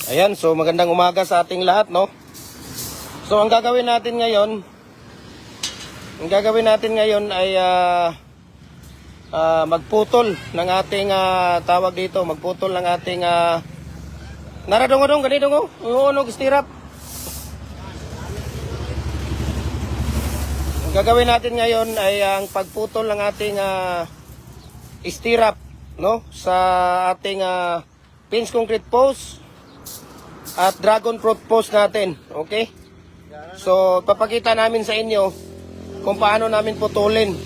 Ayan, so magandang umaga sa ating lahat, no? So ang gagawin natin ngayon ay magputol ng ating tawag dito, magputol ng ating naradong-odong ganito ngo, unog stirap. Ang gagawin natin ngayon ay ang pagputol ng ating stirap, no? Sa ating pins concrete post at dragon fruit post natin, okay? So, papakita namin sa inyo kung paano namin putulin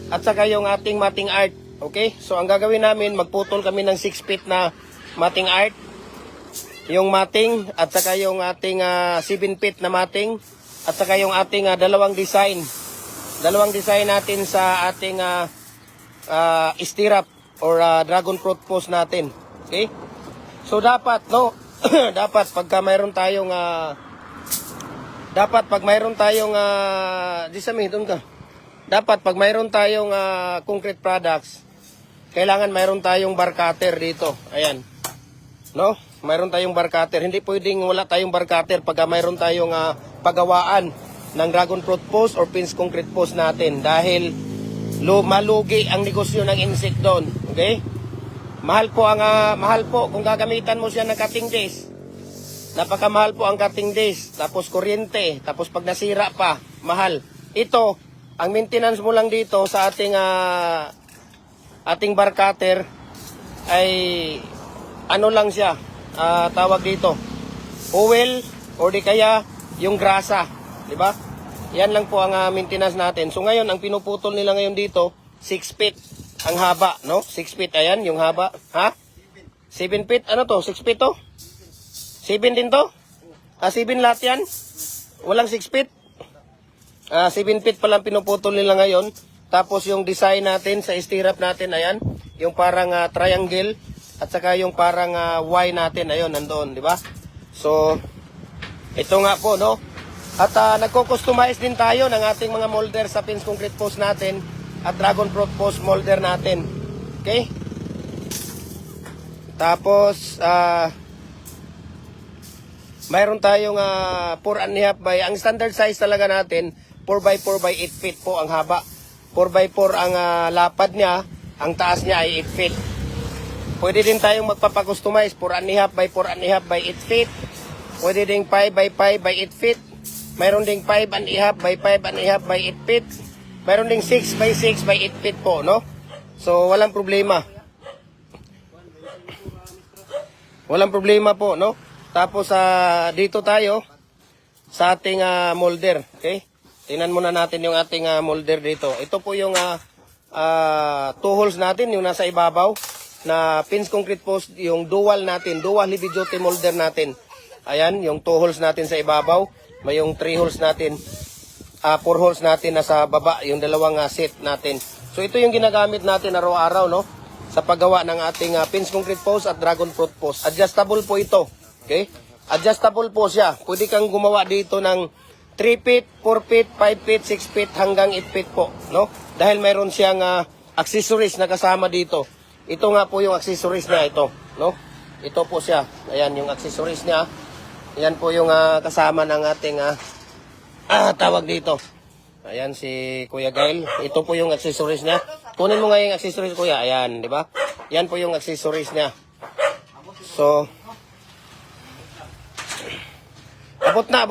at saka yung ating matting art, okay? So, ang gagawin namin, magputol kami ng 6 feet na matting art, yung matting at saka yung ating 7 feet na matting at saka yung ating dalawang design natin sa ating stirrup or dragon fruit post natin, okay? So, dapat, no? Dapat pag mayroon tayong concrete products, kailangan mayroon tayong bar cutter dito. Ayan. No? Mayroon tayong bar cutter. Hindi pwedeng wala tayong bar cutter pag mayroon tayong pagawaan ng dragon fruit post or pins concrete post natin dahil malugi ang negosyo ng insect doon. Okay? Mahal po kung gagamitan mo siya ng cutting disc. Napakamahal po ang cutting disc, tapos kuryente, tapos pag nasira pa, mahal. Ito, ang maintenance mo lang dito sa ating bar cutter ay ano lang siya, tawag dito, oil or di kaya yung grasa, di ba? Yan lang po ang maintenance natin. So ngayon, ang pinuputol nila ngayon dito, 6 feet. Ang haba, no? 6 feet, ayan, yung haba. Ha? 7 feet, ano to? 6 feet to? 7 din to? 7 lahat yan? Walang 6 feet? 7 feet palang pinuputol nila ngayon. Tapos yung design natin sa stirrup natin, ayan. Yung parang triangle. At saka yung parang Y natin, ayun, nandoon, di ba? So, ito nga po, no? At nagko-customize din tayo ng ating mga molder sa pins concrete post natin at dragon fruit post molder natin. Okay? Tapos mayroon tayong 4.5 by, ang standard size talaga natin 4x4 by 8 feet po ang haba. 4x4 ang lapad niya, ang taas niya ay 8 feet. Pwede din tayong magpapakustomize 4.5 by 4.5 by 8 feet. Pwede ding 5x5 by 8 feet. Mayroon ding 5.5 by 5.5 by 8 feet. Mayroon ding 6 by 6 by 8 feet po, no? So, walang problema. Walang problema po, no? Tapos, dito tayo sa ating molder, okay? Tingnan muna natin yung ating molder dito. Ito po yung 2 holes natin, yung nasa ibabaw na pins concrete post, yung dual natin, dual heavy duty molder natin. Ayan, yung 2 holes natin sa ibabaw. May yung 3 holes natin. 4 holes natin nasa baba, yung dalawang set natin. So ito yung ginagamit natin araw-araw, no? Sa paggawa ng ating pins concrete post at dragon fruit post. Adjustable po ito. Okay? Adjustable po siya. Pwede kang gumawa dito ng 3 feet, 4 feet, 5 feet, 6 feet hanggang 8 feet po, no? Dahil mayroon siyang accessories na kasama dito. Ito nga po yung accessories niya, ito, no? Ito po siya. Ayan yung accessories niya. Ayan po yung kasama ng ating tawag dito. Ayan si Kuya Gail. Ito po yung accessories niya. Kunin mo nga yung accessories, Kuya. Ayan, di ba? Yan po yung accessories niya. So, abot na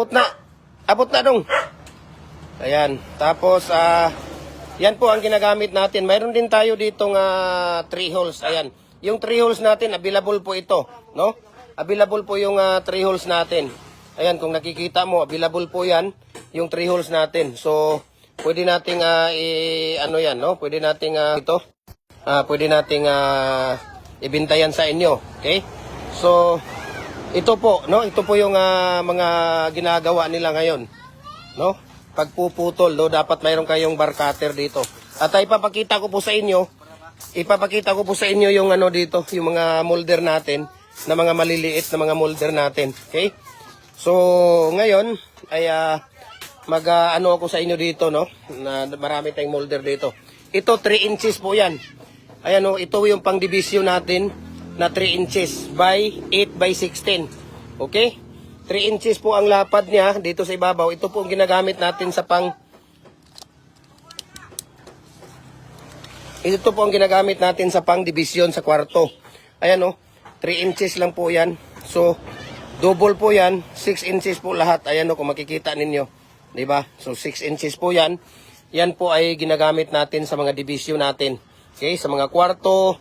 dong. Ayan. Tapos, yan po ang ginagamit natin. Mayroon din tayo ditong 3 holes. Ayan. Yung 3 holes natin, available po ito, no? Available po yung 3 holes natin. Ayan, kung nakikita mo, available po yan, yung 3 holes natin. So, pwede nating ano yan, no? Pwede nating pwede nating ibenta yan sa inyo, okay? So, ito po, no? Ito po yung mga ginagawa nila ngayon, no? Pagpuputol, no? Dapat mayroon kayong bar cutter dito. At ipapakita ko po sa inyo yung ano dito, yung mga molder natin, na mga maliliit na mga molder natin, okay? So, ngayon ay ano ako sa inyo dito, no? Na marami tayong molder dito. Ito 3 inches po 'yan. Ayan, no, ito yung pang division natin na 3 inches by 8 by 16. Okay? 3 inches po ang lapad niya dito sa ibabaw. Ito po ang ginagamit natin sa Ito po ang ginagamit natin sa pang-division sa kwarto. Ayan o, 3 inches lang po yan. So, double po yan, 6 inches po lahat. Ayan o, kung makikita ninyo. Diba? So, 6 inches po yan. Yan po ay ginagamit natin sa mga division natin. Okay, sa mga kwarto,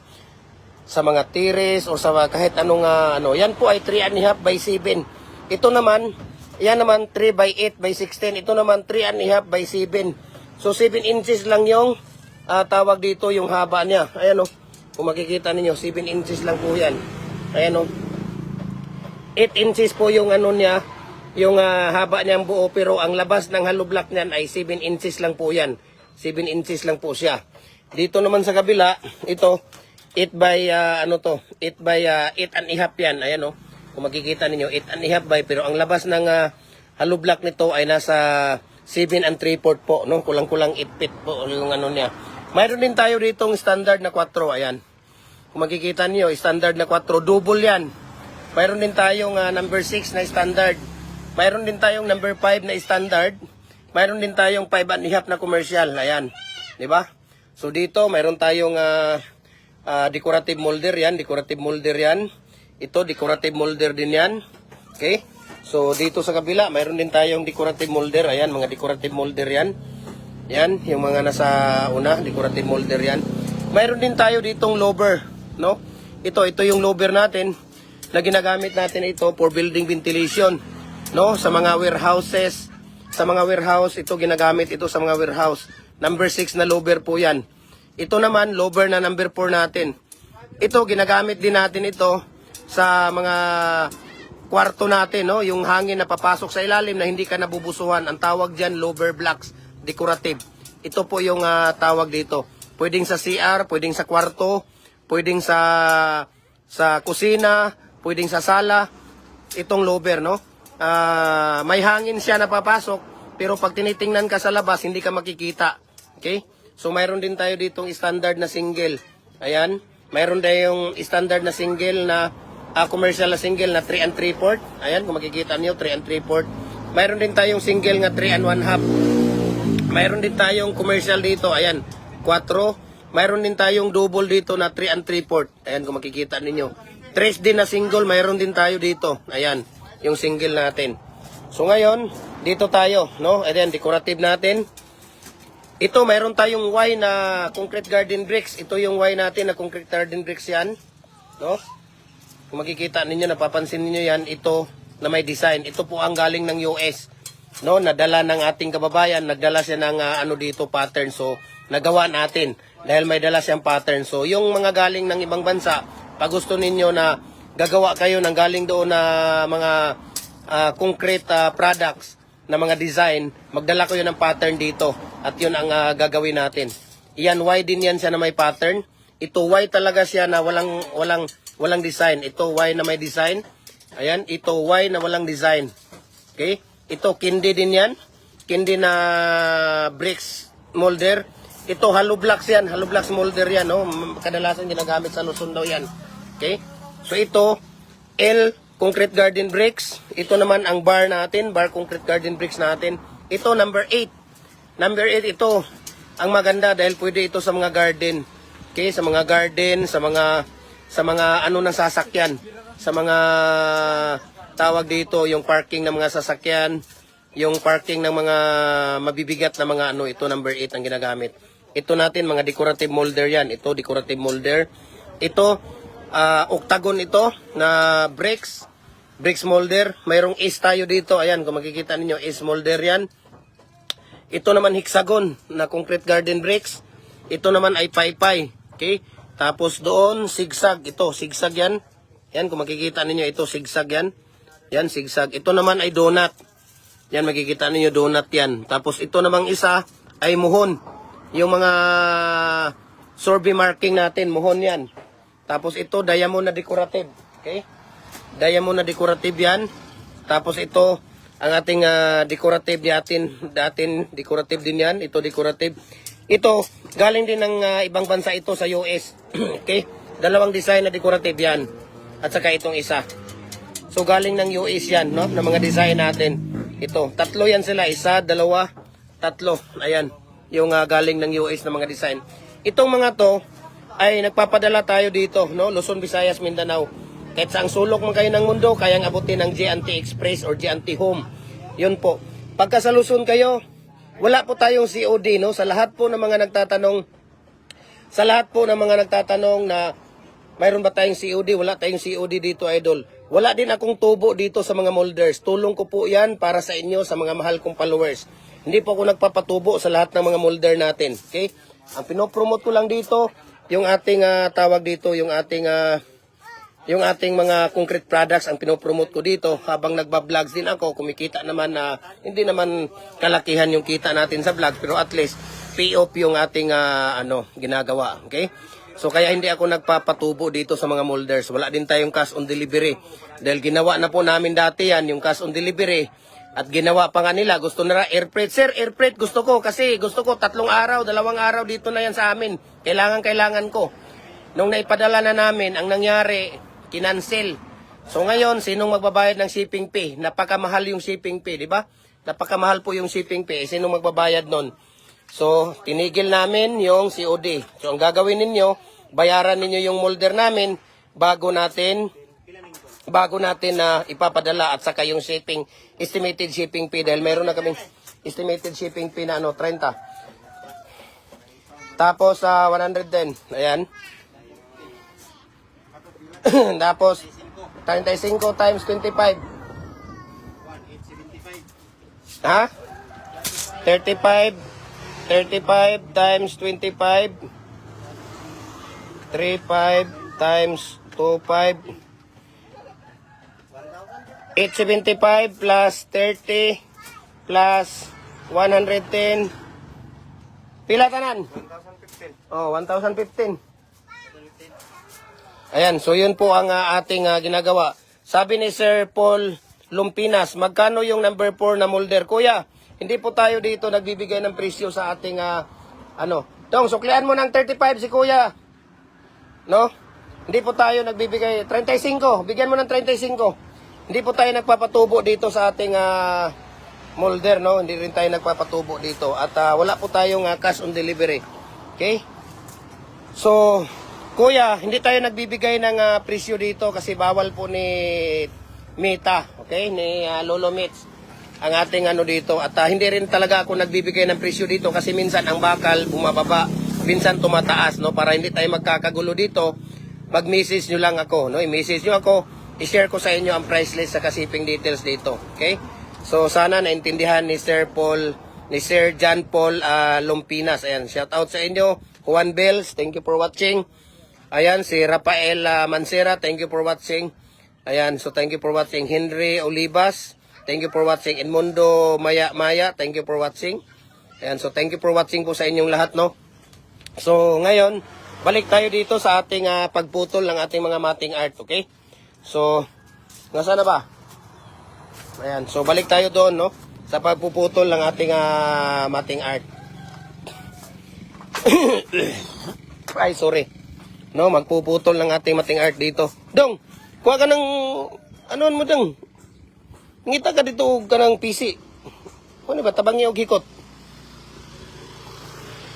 sa mga terrace, o sa kahit anong Yan po ay 3.5 by 7. Ito naman, yan naman 3 by 8 by 16. Ito naman 3.5 by 7. So, 7 inches lang yung tawag dito yung haba niya. Ayan o. Kung makikita ninyo, 7 inches lang po yan. Ayan o. 8 inches po yung niya, yung haba niyang buo. Pero ang labas ng hollow block niyan ay 7 inches lang po yan. 7 inches lang po siya. Dito naman sa kabila, ito, 8 by, 8 by 8.5 yan. Ayan o. Kung makikita ninyo, 8.5 by, pero ang labas ng hollow block nito ay nasa 7 3/4 po, no? Kulang-kulang 8 feet po yung niya. Mayroon din tayo ditong standard na 4, ayan. Kung makikita niyo, standard na 4, double yan. Mayroon din tayong number 6 na standard. Mayroon din tayong number 5 na standard. Mayroon din tayong 5.5 na commercial, ayan. 'Di ba? So dito, mayroon tayong decorative molder yan, decorative molder yan. Ito, decorative molder din yan. Okay? So dito sa kabila, mayroon din tayong decorative molder, ayan, mga decorative molder yan. Yan, yung mga nasa una, decorative molder yan. Mayroon din tayo ditong lower, no? Ito yung lower natin na ginagamit natin ito for building ventilation, no? Sa mga warehouses, ito ginagamit ito sa mga warehouse. Number 6 na lower po yan. Ito naman, lower na number 4 natin. Ito, ginagamit din natin ito sa mga kwarto natin, no? Yung hangin na papasok sa ilalim na hindi ka nabubusuhan. Ang tawag dyan, lower blocks. Decorative. Ito po yung tawag dito. Pwedeng sa CR, pwedeng sa kwarto, pwedeng sa kusina, pwedeng sa sala. Itong lower, no? May hangin siya na papasok, pero pag tinitingnan ka sa labas, hindi ka makikita. Okay? So, mayroon din tayo ditong standard na single. Ayan. Mayroon tayong standard na single na commercial na single na 3 3/4. Ayan, kung makikita niyo, 3 3/4. Mayroon din tayong single na 3 1/2. Mayroon din tayong commercial dito, ayan, 4. Mayroon din tayong double dito na 3 3/4. Ayan, kung makikita ninyo. 3 din na single, mayroon din tayo dito. Ayan, yung single natin. So ngayon, dito tayo, no? Ayan, decorative natin. Ito, mayroon tayong Y na concrete garden bricks. Ito yung Y natin na concrete garden bricks yan, no? Kung makikita ninyo, napapansin niyo yan, ito na may design. Ito po ang galing ng US. No, nadala ng ating kababayan, nagdala siya ng dito pattern. So, nagawa natin dahil may dala siyang pattern. So, yung mga galing ng ibang bansa, pag gusto ninyo na gagawa kayo ng galing doon na mga concrete products na mga design, magdala kayo ng pattern dito. At yun ang gagawin natin. Iyan, Y din yan siya na may pattern. Ito, Y talaga siya na walang design. Ito, Y na may design. Ayan, ito, Y na walang design. Okay? Ito, kindi din yan. Kindi na bricks molder. Ito, hollow blocks yan. Hollow blocks molder yan. No? Kadalasan ginagamit sa Luzon daw yan. Okay? So, ito, L concrete garden bricks. Ito naman ang bar natin. Bar concrete garden bricks natin. Ito, number 8. Number 8, ito. Ang maganda dahil pwede ito sa mga garden. Okay? Sa mga garden, sa mga ng sasakyan. Sa mga tawag dito, yung parking ng mga sasakyan, yung parking ng mga mabibigat na mga ito number 8 ang ginagamit. Ito natin, mga decorative molder yan. Ito, decorative molder. Ito, octagon ito na bricks molder. Mayroong ace tayo dito. Ayan, kung makikita ninyo, ace molder yan. Ito naman hexagon na concrete garden bricks. Ito naman ay paypay. Okay? Tapos doon, zigzag. Ito, zigzag yan. Yan, kung makikita ninyo, ito, zigzag yan. Yan, zigzag. Ito naman ay donut. Yan, makikita ninyo, donut yan. Tapos ito namang isa ay muhon. Yung mga survey marking natin, muhon yan. Tapos ito, diamond na decorative. Okay? Diamond na decorative yan. Tapos ito, ang ating decorative datin decorative din yan. Ito, decorative. Ito, galing din ng ibang bansa ito sa US. Okay? Dalawang design na decorative yan. At saka itong isa. So galing ng US yan, no? Ng mga design natin. Ito, tatlo yan sila. Isa, dalawa, tatlo. Ayan, yung galing ng US na mga design. Itong mga to ay nagpapadala tayo dito, no? Luzon, Visayas, Mindanao. Kahit saang sulok man kayo ng mundo, kayang abutin ng G&T Express or G&T Home. Yun po. Pagka sa Luzon kayo, wala po tayong COD, no? Sa lahat po ng mga nagtatanong na mayroon ba tayong COD? Wala tayong COD dito, idol. Wala din akong tubo dito sa mga molders. Tulong ko po yan para sa inyo, sa mga mahal kong followers. Hindi po ako nagpapatubo sa lahat ng mga molder natin. Okay? Ang pinopromote ko lang dito, yung ating tawag dito, yung ating mga concrete products ang pinopromote ko dito. Habang nagba-vlogs din ako, kumikita naman na hindi naman kalakihan yung kita natin sa vlog, pero at least pay-off yung ating ginagawa. Okay? So kaya hindi ako nagpapatubo dito sa mga molders. Wala din tayong cash on delivery. Dahil ginawa na po namin dati yan, yung cash on delivery. At ginawa pa nga nila, gusto nila air freight. Sir, air freight gusto ko kasi gusto ko 3 araw, 2 araw dito na yan sa amin. Kailangan ko. Nung naipadala na namin, ang nangyari, kinancel. So ngayon, sinong magbabayad ng shipping fee? Napakamahal yung shipping fee, di ba? Napakamahal po yung shipping fee. Sinong magbabayad nun? So, tinigil namin yung COD. So, ang gagawin ninyo, bayaran ninyo yung molder namin bago natin na ipapadala at saka yung shipping, estimated shipping fee dahil mayroon na kaming estimated shipping fee na 30. Tapos 110. Ayan. Tapos 35 times 25. Ha? 35 times 25, 35 times 25, 875 plus 30 plus 110. Pila tanan? 1,015. Oh, 1,015. Ayan, so yun po ang ating ginagawa. Sabi ni Sir Paul Lumpinas, magkano yung number 4 na molder? Kuya, hindi po tayo dito nagbibigay ng presyo sa ating Dong, suklian mo ng 35 si Kuya. No? Hindi po tayo nagbibigay 35. Bigyan mo ng 35. Hindi po tayo nagpapatubo dito sa ating molder, no? Hindi rin tayo nagpapatubo dito at wala po tayong cash on delivery. Okay? So, Kuya, hindi tayo nagbibigay ng presyo dito kasi bawal po ni Mita, okay? Ni Lolo Mitch ang ating dito at hindi rin talaga ako nagbibigay ng presyo dito kasi minsan ang bakal bumababa, minsan tumataas, no, para hindi tayo magkakagulo dito. Mag-message nyo lang ako, no, i-message nyo ako, i-share ko sa inyo ang price list sa shipping details dito. Okay, so sana naintindihan ni Sir John Paul Lumpinas. Ayan, shout out sa inyo. Juan Bells, thank you for watching. Ayan, si Rafael Mancera, thank you for watching. Ayan, so thank you for watching. Henry Olivas, thank you for watching. Edmundo Maya, thank you for watching. Ayan, so thank you for watching po sa inyong lahat, no? So, ngayon, balik tayo dito sa ating pagputol ng ating mga mating art, okay? So, nasaan na ba? Ayan, so balik tayo doon, no? Sa pagpuputol ng ating mating art. Ay, sorry. No, magpuputol ng ating mating art dito. Dong, kuha ka ng, anoan mo dong? Ngita ka dito ka ng PC. Ano ba? Tabang niya o hikot?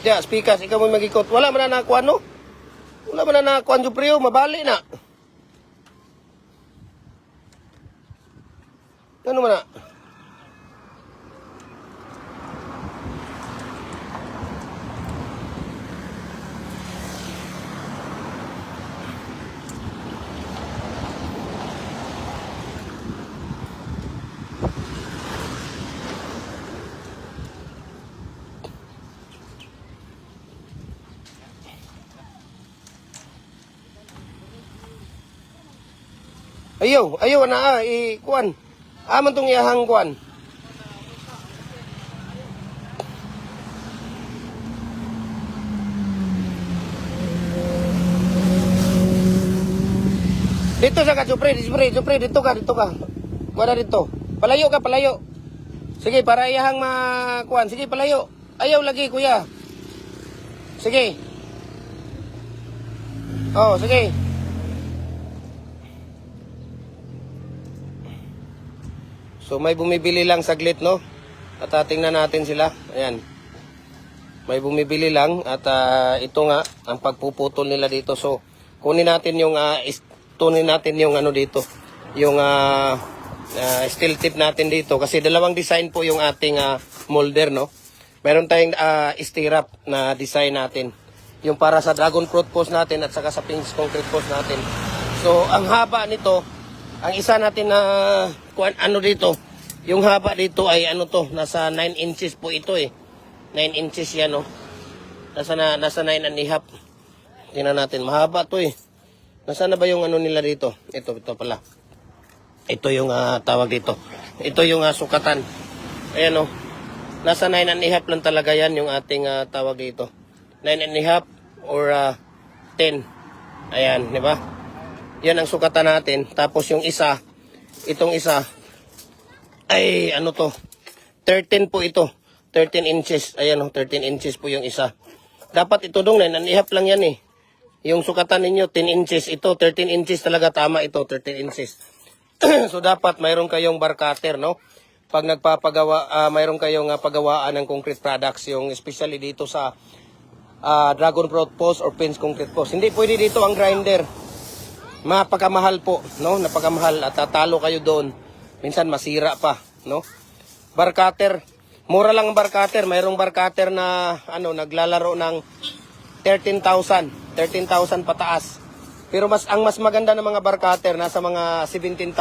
Diya, speakers, ikaw mo mag-hikot. Wala man na nakuha, no? Wala man na nakuha, Juprio. Mabali na. Ano man na? Ayaw na kuan. Aman tong iyahang kuan. Dito sa Supre, dito ka. Kuha na dito. Palayo. Sige, para iyahang kuan. Sige, palayo. Ayaw lagi, kuya. Sige. Oh, sige. So may bumibili lang saglit, no? At tingnan natin sila. Ayan. May bumibili lang at ito nga ang pagpuputol nila dito. So kunin natin yung tunin natin yung ano dito, yung steel tip natin dito kasi dalawang design po yung ating molder, no? Meron tayong stirrup na design natin. Yung para sa dragon fruit post natin at saka sa pinch concrete post natin. So ang haba nito, ang isa natin na ano dito, yung haba dito ay ano to, nasa 9 inches po ito eh. 9 inches yan, no? Nasa 9 and a half. Tingnan natin, mahaba to eh. Nasaan na ba yung ano nila dito? Ito pala. Ito yung tawag dito. Ito yung sukatan. Ayan, no? Nasa 9 and a half lang talaga yan yung ating tawag dito. 9 and a half or 10. Ayan, di ba? Yan ang sukatan natin. Tapos yung isa, itong isa, ay ano to? 13 po ito. 13 inches. Ayan, 13 inches po yung isa. Dapat ito dong 9 and a half lang yan eh. Yung sukatan ninyo, 10 inches. Ito, 13 inches talaga tama ito, 13 inches. So dapat mayroon kayong bar cutter, no? Pag nagpapagawa, mayroon kayong pagawaan ng concrete products, yung especially dito sa dragon fruit post or pinch concrete post. Hindi pwede dito ang grinder. Mapakamahal po, no? Napakamahal at tatalo kayo doon. Minsan masira pa, no? Bar cutter. Mura lang ang bar cutter. Mayroong bar cutter na naglalaro ng 13,000 pataas. Pero ang mas maganda ng mga bar cutter nasa mga 17,000.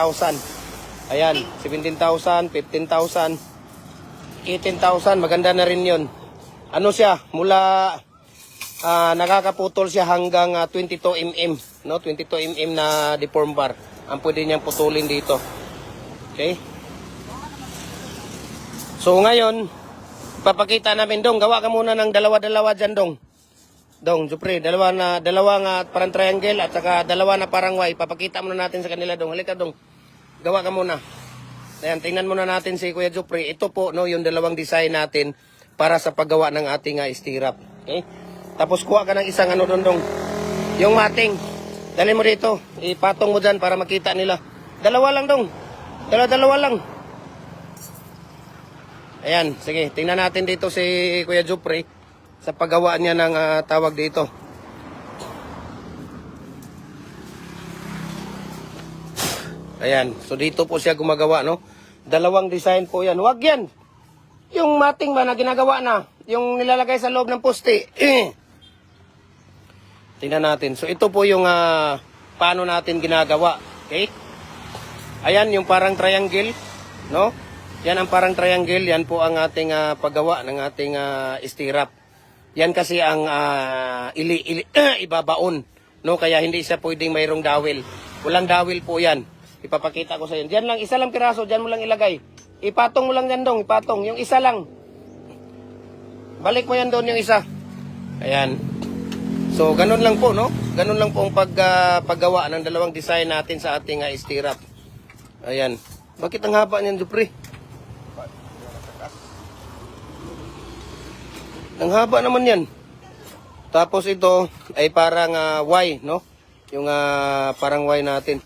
Ayan, 17,000, 15,000, 18,000, maganda na rin 'yon. Ano siya? Mula nakakaputol siya hanggang 22 mm, no? 22 mm na deform bar. Ang pwede niyang putulin dito. Okay? So ngayon, papakita namin dong, gawa ka muna ng dalawa-dalawa diyan dong. Dong, Jupre, dalawa nga parang triangle at saka dalawa na parang Y. Papakita muna natin sa kanila dong. Halika dong. Gawa ka muna. Ayan, tingnan muna natin si Kuya Jupre. Ito po, no, yung dalawang design natin para sa paggawa ng ating stirrup. Okay? Tapos kuha ka ng isang dong. Yung mating. Dali mo dito. Ipatong mo dyan para makita nila. Dalawa lang dong. Dalawa lang. Ayan, sige. Tingnan natin dito si Kuya Jupre sa paggawa niya ng tawag dito. Ayan, so dito po siya gumagawa, no? Dalawang design po yan. Wag yan! Yung mating ba na ginagawa na? Yung nilalagay sa loob ng poste. Tingnan natin. So ito po yung paano natin ginagawa. Okay? Ayan, yung parang triangle, no? Yan ang parang triangle. Yan po ang ating paggawa ng ating stirrup. Yan kasi ang ibabaon, no? Kaya hindi siya pwedeng mayroong dawil. Walang dawil po yan. Ipapakita ko sa inyo. Diyan lang, isa lang piraso, diyan mo lang ilagay. Ipatong mo lang yan dong, ipatong. Yung isa lang. Balik mo yan doon yung isa. Ayan. So, ganun lang po, no? Ganun lang po ang paggawa ng dalawang design natin sa ating stirrup. Ayan. Bakit ang haba niyan, Jupre? Ang haba naman yan. Tapos ito ay parang Y, no? Yung parang Y natin.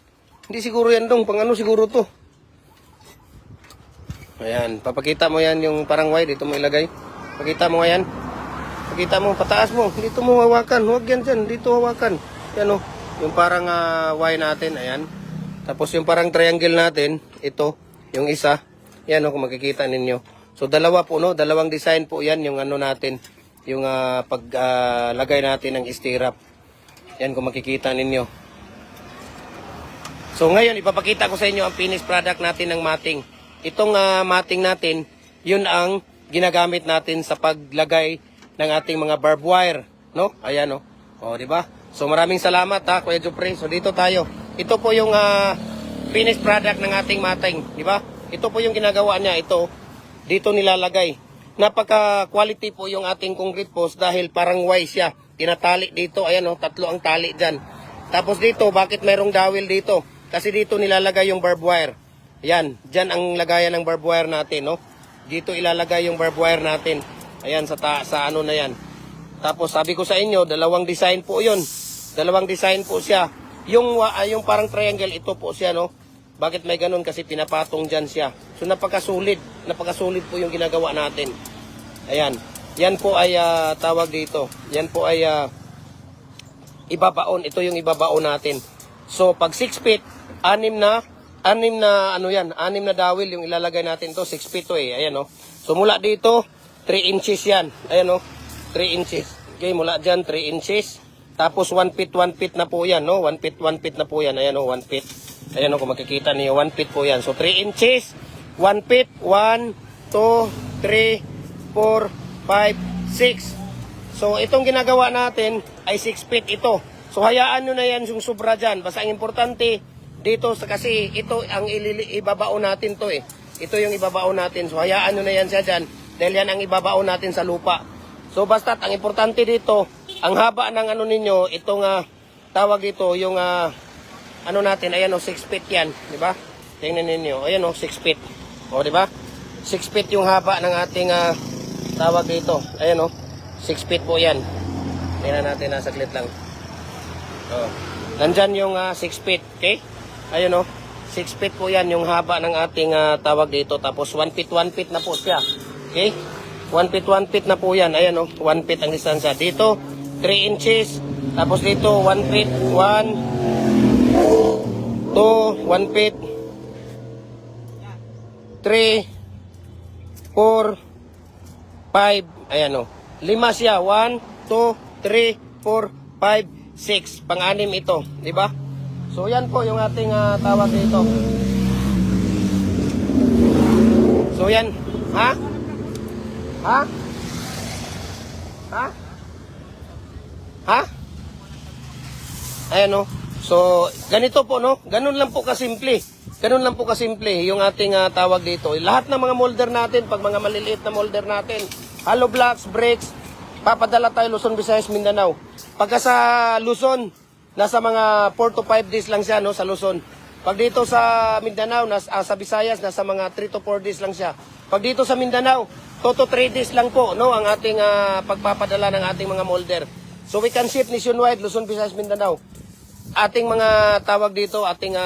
Hindi siguro yan dong. Pang ano siguro to? Ayan. Papakita mo yan yung parang Y. Dito mo ilagay. Pakita mo yan. Pakita mo. Pataas mo. Dito mo hawakan. Huwag yan dyan. Dito hawakan. Yan o. Yung parang Y natin. Ayan. Tapos yung parang triangle natin. Ito. Yung isa. Yan o. Kung makikita ninyo. So dalawa po, no? Dalawang design po yan. Yung ano natin. Yung paglagay natin ng stirrup. Yan kung makikita ninyo. So ngayon, ipapakita ko sa inyo ang finished product natin ng mating. Itong mating natin, yun ang ginagamit natin sa paglagay ng ating mga barbed wire, no? Ayan, no? O, di ba? So maraming salamat Kuya Jupre. So dito tayo. Ito po yung finished product ng ating mating, di ba? Ito po yung ginagawa niya. Ito, dito nilalagay. Napaka-quality po yung ating concrete post dahil parang Y siya. Tinatali dito. Ayan, no? 3 ang tali dyan. Tapos dito, bakit mayroong dawil dito? Kasi dito nilalagay yung barbed wire. Yan, dyan ang lagayan ng barbed wire natin, no? Dito ilalagay yung barbed wire natin. Ayan, sa ano na yan. Tapos sabi ko sa inyo, dalawang design po yun. Dalawang design po siya. Yung parang triangle, ito po siya, no? Bakit may ganun? Kasi pinapatong dyan siya. So napakasulit po yung ginagawa natin. Ayan. Yan po ay tawag dito. Yan po ay ibabaon. Ito yung ibabaon natin. So pag 6 feet, 6 na dawil yung ilalagay natin to. 6 feet to eh. Ayan o. So mula dito, 3 inches yan. Ayan o. 3 inches. Okay, mula dyan 3 inches. Tapos 1 feet na po yan, no? 1 feet na po yan. Ayan o, 1 feet. Ayan o, kung makikita niyo, 1 feet po yan. So 3 inches, 1 feet, 1, 2, 3, 4, 5, 6. So itong ginagawa natin ay 6 feet ito. So hayaan nyo na yan yung sobra dyan. Basta ang importante dito, kasi ito ang ibabaon natin to eh. Ito yung ibabaon natin. So hayaan nyo na yan siya dyan. Dahil yan ang ibabaon natin sa lupa. So basta ang importante dito, ang haba ng ano ninyo, itong tawag dito, yung ano natin, ayan o, 6 feet yan, di ba? Tingnan ninyo, ayan o, 6 feet. O, di ba? 6 feet yung haba ng ating tawag dito. Ayan o, 6 feet po yan. Tingnan natin, saglit lang. O, nandyan yung 6 feet, okay? Ayan o, 6 feet po yan yung haba ng ating tawag dito. Tapos 1 feet na po siya. Okay? 1 feet na po yan. Ayan o, 1 feet ang distansya. Dito, 3 inches. Tapos dito, 1 feet, 1, 2, 1 feet, 3, 4, 5, ayan o. 5 siya, 1, 2, 3, 4, 5, 6. Pang-anim ito, di ba? So yan po yung ating tawag dito. So yan, ha? Ha? Ha? Ha? Ayan o. So, ganito po, no? Ganun lang po kasimple. Ganun lang po kasimple yung ating tawag dito. Lahat ng mga molder natin, pag mga maliliit na molder natin, hollow blocks, bricks, papadala tayo Luzon, Visayas, Mindanao. Pagka sa Luzon, nasa mga 4 to 5 days lang siya, no? Sa Luzon. Pag dito sa Mindanao, sa Visayas, nasa mga 3 to 4 days lang siya. Pag dito sa Mindanao, 2 to 3 days lang po, no? Ang ating pagpapadala ng ating mga molder. So we can ship nationwide, Luzon, Visayas, Mindanao. Ating mga tawag dito, ating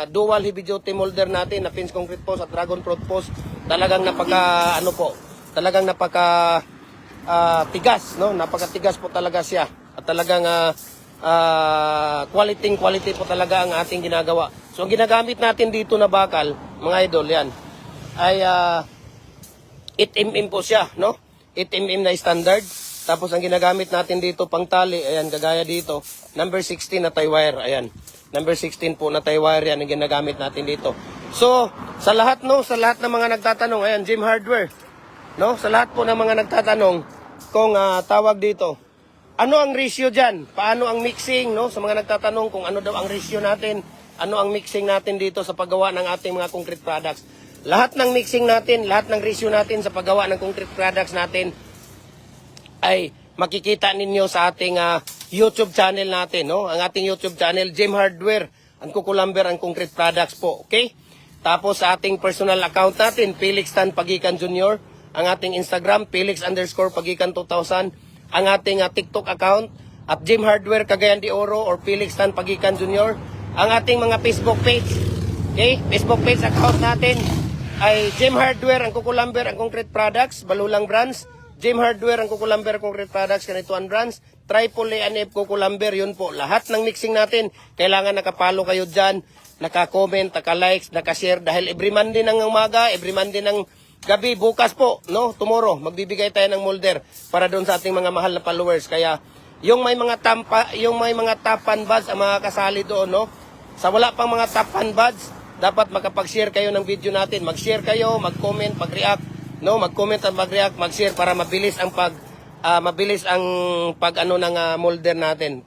dual heavy duty molder natin na Pins Concrete Post at Dragon Fruit Post, talagang tigas, no? Napakatigas po talaga siya. At talagang quality po talaga ang ating ginagawa. So ang ginagamit natin dito na bakal, mga idol, yan ay 8mm po siya, no? 8mm na standard. Tapos ang ginagamit natin dito pang tali, ayan, kagaya dito, number 16 na tie wire, ayan. Number 16 po na tie wire, yan ang ginagamit natin dito. So, sa lahat ng mga nagtatanong, ayan, Jim Hardware, no? Sa lahat po ng mga nagtatanong kung tawag dito, ano ang ratio dyan? Paano ang mixing, no? Sa mga nagtatanong kung ano daw ang ratio natin, ano ang mixing natin dito sa paggawa ng ating mga concrete products. Lahat ng mixing natin, lahat ng ratio natin sa paggawa ng concrete products natin, ay makikita ninyo sa ating YouTube channel natin, no? Ang ating YouTube channel, Jim Hardware, ang Kukulamber, ang concrete products po, okay? Tapos sa ating personal account natin, Felix Tan Pagikan Jr., ang ating Instagram, Felix_Pagikan 2000, ang ating TikTok account, at Jim Hardware Cagayan de Oro or Felix Tan Pagikan Jr., ang ating mga Facebook page, okay? Facebook page account natin ay Jim Hardware, ang Kukulamber, ang concrete products, Balulang brands, Jim Hardware, ang Kukulamber Concrete Products, Kanituan Brands, Triple ANF Kukulamber, yun po. Lahat ng mixing natin, kailangan nakapalo kayo dyan, naka-comment, naka-likes, naka-share, dahil every Monday ng umaga, every Monday ng gabi, bukas po, no? Tomorrow, magbibigay tayo ng molder para doon sa ating mga mahal na followers. Kaya, yung may mga top fan buds ang mga kasali doon, no? Sa wala pang mga top fan buds, dapat makapag-share kayo ng video natin. Mag-share kayo, mag-comment, mag-react, no, mag-comment at mag-react, mag-share para mabilis ang pag-ano ng molder natin,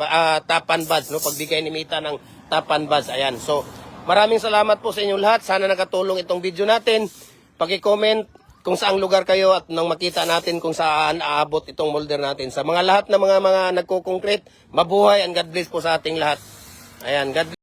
tapan buds, no, pagbigay ni Mita ng tapan buds. Ayan. So, maraming salamat po sa inyong lahat. Sana nakatulong itong video natin. Paki-comment kung saang lugar kayo at nang makita natin kung saan aabot itong molder natin. Sa mga lahat ng mga nagko-concrete, mabuhay and God bless po sa ating lahat. Ayan, God bless.